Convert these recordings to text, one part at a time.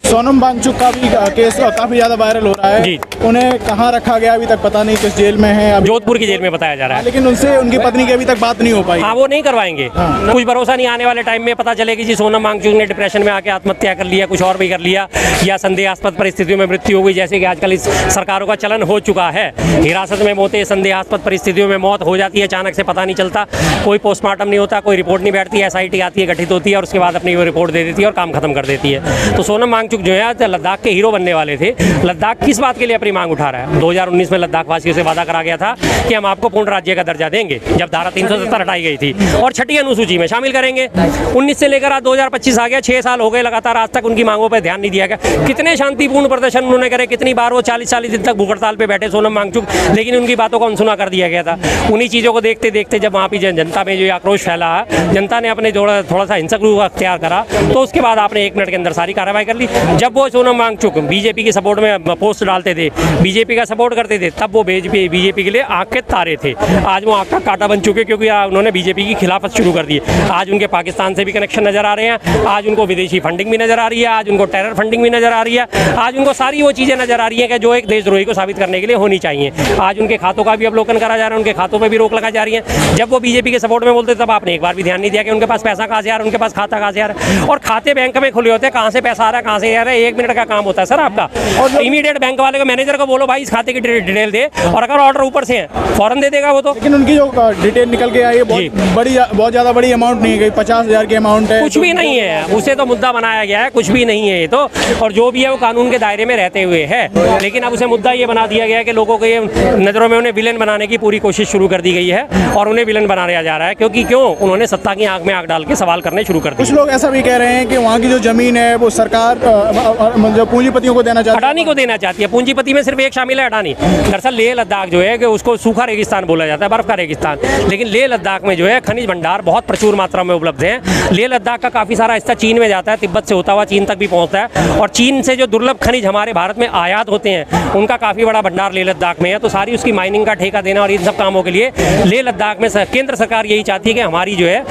सोनम वांगचुक का भी केस काफी ज्यादा वायरल हो रहा है जी। उन्हें कहाँ रखा गया अभी तक पता नहीं, किस जेल में है अभी। जोधपुर की जेल में बताया जा रहा है। लेकिन उनसे उनकी पत्नी की अभी तक बात नहीं हो पाई। हाँ, वो नहीं करवाएंगे। कुछ भरोसा नहीं, आने वाले टाइम में पता चलेगी जी सोनम वांगचुक ने डिप्रेशन में आके आत्महत्या कर लिया, कुछ और भी कर लिया, या संदेहास्पद परिस्थितियों में मृत्यु हो गई, जैसे कि आजकल इस सरकारों का चलन हो चुका है। हिरासत में मौतें संदेहास्पद परिस्थितियों में मौत हो जाती है, अचानक से पता नहीं चलता, कोई पोस्टमार्टम नहीं होता, कोई रिपोर्ट नहीं बैठती, SIT आती है, गठित होती है और उसके बाद अपनी वो रिपोर्ट दे देती है और काम खत्म कर देती है। तो सोनम वांगचुक जो है लद्दाख के हीरो बनने वाले थे। लद्दाख किस बात के लिए अपनी मांग उठा रहा है? 2019 में लद्दाख वासियों से वादा करा गया था कि हम आपको पूर्ण राज्य का दर्जा देंगे, जब धारा 370 हटाई गई थी, और छठी अनुसूची में शामिल करेंगे। 19 से लेकर आज 2025 आ गया, 6 साल हो गए लगातार, आज तक उनकी मांगों पर ध्यान नहीं दिया गया। कितने शांतिपूर्ण प्रदर्शन उन्होंने करे, कितनी बार वो 40 दिन तक भूख हड़ताल पे बैठे सोनम वांगचुक, लेकिन उनकी बातों को अनसुना कर दिया गया था। उन्हीं चीज़ों को देखते देखते जब वहाँ की जनता में जो आक्रोश फैला, जनता ने अपने थोड़ा सा हिंसक रूप अख्तियार करा, तो उसके बाद आपने 1 मिनट के अंदर सारी कार्रवाई कर ली। जब वो सोनम वांगचुक बीजेपी के सपोर्ट में पोस्ट डालते थे, बीजेपी का सपोर्ट करते थे, तब वो बीजेपी के लिए आंख के तारे थे। आज वो आंख का कांटा बन चुके, क्योंकि उन्होंने बीजेपी की खिलाफत शुरू कर दी। आज उनके पाकिस्तान से भी कनेक्शन नजर आ रहे हैं, आज उनको विदेशी फंडिंग भी नजर आ रही है, आज उनको टेरर फंडिंग भी नजर आ रही है, आज उनको सारी वो चीज़ें नजर आ रही हैं कि जो एक देशद्रोही को साबित करने के लिए होनी चाहिए। आज उनके खातों का भी अवलोकन करा जा रहा है, उनके खातों पर भी रोक लगाई जा रही है। जब वो बीजेपी के सपोर्ट में बोलते तब आपने एक बार भी ध्यान नहीं दिया कि उनके पास पैसा कहाँ से आ रहा है, उनके पास खाता कहाँ से आ रहा है। और खाते बैंक में खुले होते हैं, कहाँ से पैसा आ रहा है, कहाँ से आ रहा है, 1 मिनट का काम होता है सर आपका। और इमीडिएट बैंक वाले को, मैनेजर को बोलो भाई इस खाते की डिटेल दे, और अगर ऑर्डर ऊपर से है फौरन दे देगा वो तो। लेकिन उनकी जो डिटेल निकल के आई है बहुत ज़्यादा बड़ी अमाउंट नहीं है, 50,000 की अमाउंट है, कुछ भी नहीं है, उसे तो मुद्दा बनाया गया है, कुछ भी नहीं है ये तो। और जो भी है वो कानून के दायरे में रहते हुए है, लेकिन अब उसे मुद्दा ये बना दिया गया है कि लोगों के नज़रों में उन्हें विलेन बनाने की पूरी कोशिश शुरू कर दी गई है, और उन्हें विलेन बनाया जा रहा है, क्योंकि क्यों उन्होंने सत्ता की आंख में आंख डाल के सवाल करने शुरू कर दिए। कुछ लोग ऐसा भी कह रहे हैं कि वहाँ की जो जमीन है वो सरकार जो पूंजीपतियों को देना चाहती है, अडानी को देना चाहती है। पूंजीपति में सिर्फ एक शामिल है, अडानी। दरअसल लेह लद्दाख जो है कि उसको सूखा रेगिस्तान बोला जाता है, बर्फ का रेगिस्तान, लेकिन लेह लद्दाख में जो है खनिज भंडार बहुत प्रचुर मात्रा में उपलब्ध हैं। लेह लद्दाख का काफ़ी सारा हिस्सा चीन में जाता है, तिब्बत से होता हुआ चीन तक भी पहुंचता है, और चीन से जो दुर्लभ खनिज हमारे भारत में आयात होते हैं उनका काफ़ी बड़ा भंडार लेह लद्दाख में है। तो सारी उसकी माइनिंग का ठेका देना और इन सब कामों के लिए लेह लद्दाख में केंद्र सरकार यही चाहती है कि हमारी जो है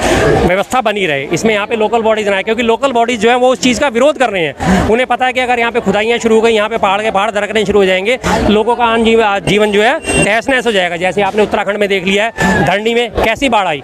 व्यवस्था बनी रहे। इसमें यहाँ पे लोकल बॉडीज ना आए, क्योंकि लोकल बॉडीज जो है वो उस चीज़ का विरोध कर रहे हैं। उन्हें पता है कि अगर यहाँ पे खुदाइयाँ शुरू हो गई, यहाँ पे पहाड़ के पहाड़ दरकने शुरू हो जाएंगे, लोगों का आम जीवन जो है तहस नहस हो जाएगा। जैसे आपने उत्तराखंड में देख लिया है, धरनी में कैसी बाढ़ आई,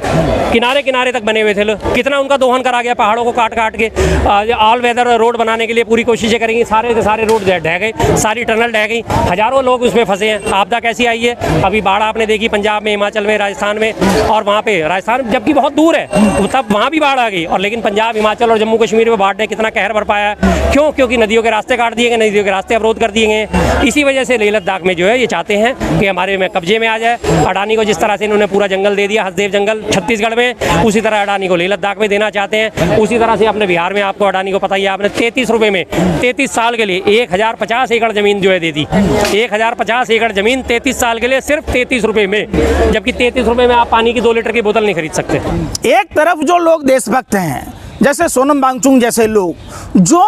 किनारे किनारे तक बने हुए थे लोग, कितना उनका दोहन करा गया, पहाड़ों को काट काट के ऑल वेदर रोड बनाने के लिए पूरी कोशिशें करेंगी, सारे के सारे रोड ढह गए, सारी टनल ढह गई, हजारों लोग उसमें फंसे हैं। आपदा कैसी आई है, अभी बाढ़ आपने देखी पंजाब में, हिमाचल में, राजस्थान में, और वहाँ पे राजस्थान जबकि बहुत दूर है तब वहाँ भी बाढ़ आ गई, और लेकिन पंजाब, हिमाचल और जम्मू कश्मीर में बाढ़ ने कितना कहर बरपाया है। क्यों? क्योंकि नदियों के रास्ते काट दिए गए, नदियों के रास्ते अवरोध कर दिए गए। इसी वजह से लेह लद्दाख में जो है ये चाहते हैं कि हमारे में कब्जे में आ जाए। अडानी को जिस तरह से इन्होंने पूरा जंगल दे दिया, हसदेव जंगल छत्तीसगढ़ में, उसी तरह अडानी को लेह लद्दाख में देना चाहते हैं। उसी तरह से अपने बिहार में आपको अडानी को पता ही है, आपने 33 रुपये में 33 साल के लिए 1050 एकड़ जमीन जो है दे दी। 1050 एकड़ जमीन 33 साल के लिए सिर्फ 33 रुपये में, जबकि 33 रुपये में आप पानी की 2 लीटर की बोतल नहीं खरीद सकते। एक तरफ जो लोग देशभक्त हैं, जैसे सोनम वांगचुक जैसे लोग, जो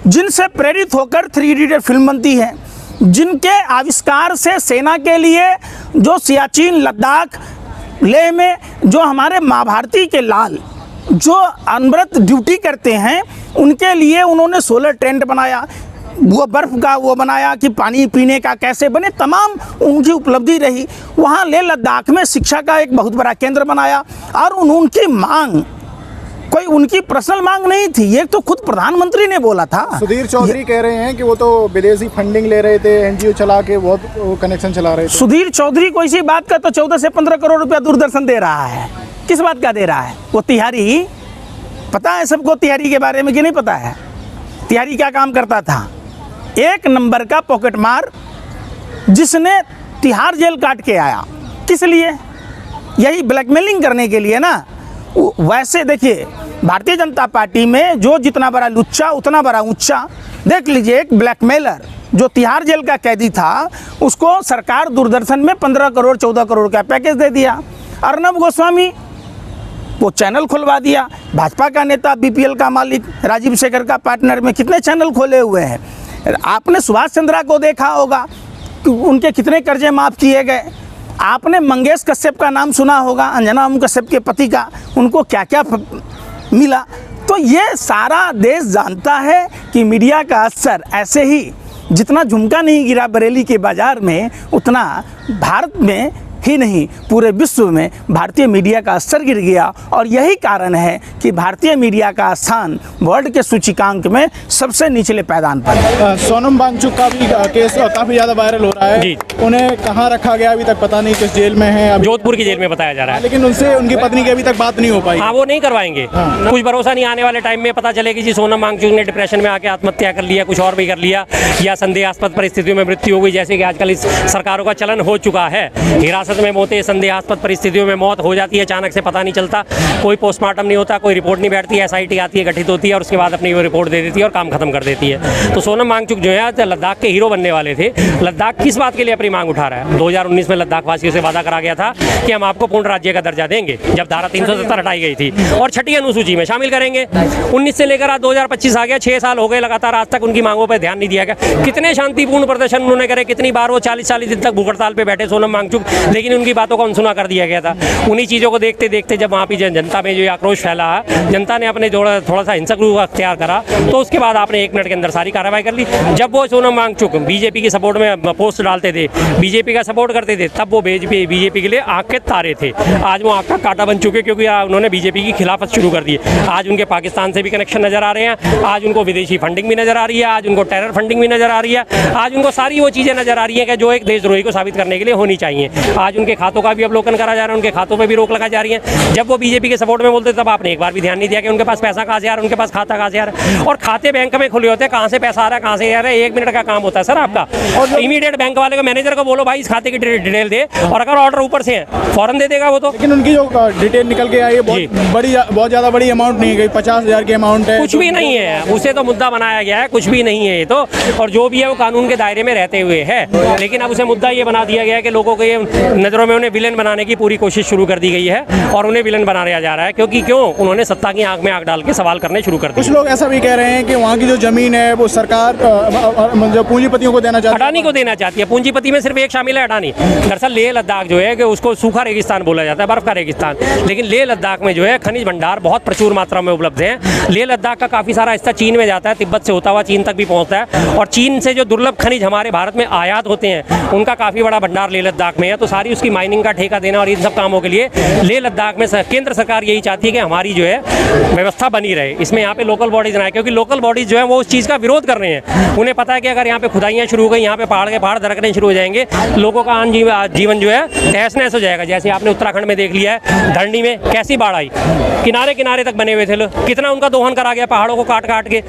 जिनसे प्रेरित होकर 3 इडियट फिल्म बनती है, जिनके आविष्कार से सेना के लिए जो सियाचिन, लद्दाख, लेह में जो हमारे महाभारती के लाल जो अनवरत ड्यूटी करते हैं, उनके लिए उन्होंने सोलर टेंट बनाया, वो बर्फ़ का वो बनाया कि पानी पीने का कैसे बने, तमाम उनकी उपलब्धि रही। वहाँ लेह लद्दाख में शिक्षा का एक बहुत बड़ा केंद्र बनाया, और उनकी मांग कोई उनकी पर्सनल मांग नहीं थी, ये तो खुद प्रधानमंत्री ने बोला था। सुधीर चौधरी कह रहे हैं कि वो तो विदेशी फंडिंग ले रहे थे, NGO चला के बहुत कनेक्शन चला रहे थे। सुधीर चौधरी को इसी बात का तो 14 से 15 करोड़ रुपया दूरदर्शन दे रहा है। किस बात का दे रहा है? वो तिहारी, पता है सबको तिहारी के बारे में कि नहीं पता है? तिहारी क्या काम करता था? 1 नंबर का पॉकेट मार, जिसने तिहाड़ जेल काट के आया। किस लिए? यही ब्लैकमेलिंग करने के लिए ना। वैसे देखिए, भारतीय जनता पार्टी में जो जितना बड़ा लुच्चा उतना बड़ा ऊंचा। देख लीजिए, एक ब्लैकमेलर जो तिहाड़ जेल का कैदी था, उसको सरकार दूरदर्शन में 15 करोड़ 14 करोड़ का पैकेज दे दिया। अर्नब गोस्वामी, वो चैनल खुलवा दिया। भाजपा का नेता, BPL का मालिक, राजीव शेखर का पार्टनर में कितने चैनल खोले हुए हैं। आपने सुभाष चंद्रा को देखा होगा कि उनके कितने कर्जे माफ़ किए गए। आपने मंगेश कश्यप का नाम सुना होगा, अंजना कश्यप के पति का, उनको क्या क्या मिला। तो ये सारा देश जानता है कि मीडिया का असर ऐसे ही जितना झुमका नहीं गिरा बरेली के बाज़ार में, उतना भारत में ही नहीं पूरे विश्व में भारतीय मीडिया का असर गिर गया। और यही कारण है कि भारतीय मीडिया का स्थान वर्ल्ड के सूचकांक में सबसे निचले पायदान पर है। सोनम वांगचुक का भी केस काफ़ी ज़्यादा वायरल हो रहा है जी। उन्हें कहाँ रखा गया अभी तक पता नहीं, किस जेल में है अभी, जोधपुर की जेल में बताया जा रहा है। लेकिन उनसे उनकी पत्नी की अभी तक बात नहीं हो पाई। हाँ, वो नहीं करवाएंगे। कुछ भरोसा नहीं, आने वाले टाइम में पता चलेगी जी सोनम वांगचुक ने डिप्रेशन में आके आत्महत्या कर लिया, कुछ और भी कर लिया, या संदेहास्पद परिस्थितियों में मृत्यु हो गई, जैसे कि आजकल इस सरकारों का चलन हो चुका है। हिरासत में मौतें संदेहास्पद परिस्थितियों में मौत हो जाती है, अचानक से पता नहीं चलता, कोई पोस्टमार्टम नहीं होता, कोई रिपोर्ट नहीं बैठती, SIT आती है, गठित होती है और उसके बाद अपनी वो रिपोर्ट दे देती है और काम खत्म कर देती है। तो सोनम वांगचुक जो है आज लद्दाख के हीरो बनने वाले थे। लद्दाख किस बात के लिए अपनी मांग उठा रहा है? 2019 में लद्दाख वासियों से वादा करा गया था कि हम आपको पूर्ण राज्य का दर्जा देंगे, जब धारा 370 हटाई गई थी, और छठी अनुसूची में शामिल करेंगे। 19 से लेकर आज 2025 आ गया, 6 साल हो गए लगातार, आज तक उनकी मांगों पर ध्यान नहीं दिया गया। कितने शांतिपूर्ण प्रदर्शन उन्होंने करे, कितनी बार वो 40-40 दिन तक भूख हड़ताल पे बैठे सोनम वांगचुक, लेकिन उनकी बातों को अनसुना कर दिया गया था। उन्हीं चीज़ों को देखते देखते जब वहाँ की जनता में जो आक्रोश फैला, जनता ने अपने थोड़ा सा हिंसक रूप अख्तियार करा, तो उसके बाद आपने 1 मिनट के अंदर सारी कार्रवाई कर ली। जब वो सोनम वांगचुक बीजेपी के सपोर्ट में पोस्ट डालते थे, बीजेपी का सपोर्ट करते थे, तब वो बीजेपी के लिए आँख के तारे थे। आज वो आँख का कांटा बन चुके, क्योंकि उन्होंने बीजेपी की खिलाफत शुरू कर दी। आज उनके पाकिस्तान से भी कनेक्शन नजर आ रहे हैं, आज उनको विदेशी फंडिंग भी नजर आ रही है, आज उनको टेरर फंडिंग भी नजर आ रही है, आज उनको सारी वो चीज़ें नजर आ रही हैं कि जो एक देशद्रोही को साबित करने के लिए होनी चाहिए। आज उनके खातों का भी अवलोकन करा जा रहा है, उनके खातों पर भी रोक लगाई जा रही है। जब वो बीजेपी के सपोर्ट में बोलते तब आपने एक बार भी ध्यान नहीं दिया कि उनके पास पैसा कहाँ से आ रहा है, उनके पास खाता कहाँ से आ रहा है, और खाते बैंक में खुले होते हैं, कहाँ से पैसा आ रहा है, कहाँ से आ रहा है, 1 मिनट का काम होता है सर आपका। और इमीडिएट बैंक वाले को, मैनेजर को बोलो भाई इस खाते की डिटेल दे, और अगर ऑर्डर ऊपर से है फौरन दे देगा वो तो। लेकिन उनकी जो डिटेल निकल के आई है बहुत ज़्यादा बड़ी अमाउंट नहीं है, 50,000 की अमाउंट है, कुछ भी नहीं है, उसे तो मुद्दा बनाया गया है, कुछ भी नहीं है ये तो। और जो भी है वो कानून के दायरे में रहते हुए है, लेकिन अब उसे मुद्दा ये बना दिया गया है कि लोगों के नज़रों में उन्हें विलेन बनाने की पूरी कोशिश शुरू कर दी गई है, और उन्हें विलेन बनाया जा रहा है, क्योंकि क्यों उन्होंने सत्ता की आंख में आंख डाल के सवाल करने शुरू कर दिए। कुछ लोग ऐसा भी कह रहे हैं कि वहाँ की जो जमीन है वो सरकार जो पूंजीपतियों को देना चाहती है, अडानी को देना चाहती है। पूंजीपति में सिर्फ एक शामिल है, अडानी। दरअसल लेह लद्दाख जो है कि उसको सूखा रेगिस्तान बोला जाता है, बर्फ का रेगिस्तान, लेकिन लेह लद्दाख में जो है खनिज भंडार बहुत प्रचुर मात्रा में उपलब्ध हैं। लेह लद्दाख का काफ़ी सारा हिस्सा चीन में जाता है, तिब्बत से होता हुआ चीन तक भी पहुँचता है, और चीन से जो दुर्लभ खनिज हमारे भारत में आयात होते हैं उनका काफ़ी बड़ा भंडार लेह लद्दाख में है। तो सारी उसकी माइनिंग का ठेका देना और इन सब कामों के लिए लेह लद्दाख में केंद्र सरकार यही चाहती है कि हमारी जो है व्यवस्था बनी रहे, इसमें यहाँ पे लोकल बॉडीज ना आए, क्योंकि लोकल बॉडीज जो है वो उस चीज़ का विरोध कर रहे हैं। उन्हें पता है कि अगर यहाँ पे खुदाइयाँ शुरू हो गई, यहाँ पे पहाड़ दरकने शुरू हो जाएंगे, लोगों का आम जीवन जो है तहस नहस हो जाएगा। जैसे आपने उत्तराखंड में देख लिया है, धरनी में कैसी बाढ़ आई, किनारे किनारे तक बने हुए थे लोग, कितना उनका दोहन करा गया, पहाड़ों को काट काट के।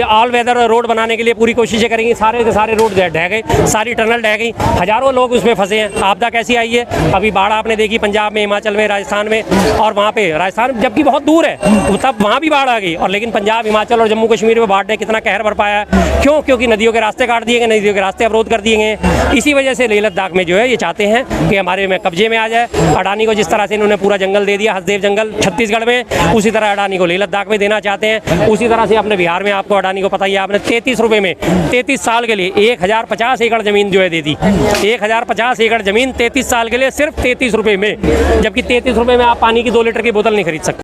ऑल वेदर रोड बनाने के लिए पूरी कोशिशें करेंगी, सारे के सारे रोड ढह गए, सारी टनल ढह गई, हजारों लोग उसमें फंसे हैं। आपदा कैसी आई है, अभी बाढ़ आपने देखी पंजाब में, हिमाचल में, राजस्थान में, और वहाँ पे राजस्थान जबकि बहुत दूर है तब वहाँ भी बाढ़ आ गई, और लेकिन पंजाब, हिमाचल और जम्मू कश्मीर में बाढ़ ने कितना कहर बरपाया है। क्यों? क्योंकि नदियों के रास्ते काट दिए गए, नदियों के रास्ते अवरोध कर दिए गए। इसी वजह से लेह लद्दाख में जो है ये चाहते हैं कि हमारे में कब्जे में आ जाए। अडानी को जिस तरह से इन्होंने पूरा जंगल दे दिया, हसदेव जंगल छत्तीसगढ़ में, उसी तरह अडानी को लेह लद्दाख में देना चाहते हैं। उसी तरह से अपने बिहार में आपको अडानी को पता ही है, आपने 33 रुपये में 33 साल के लिए 1050 एकड़ जमीन जो है दे दी। 1050 एकड़ जमीन 33 साल के लिए सिर्फ 33 रुपये में, जबकि 33 रुपये में आप पानी की 2 लीटर की बोतल नहीं खरीद सकते।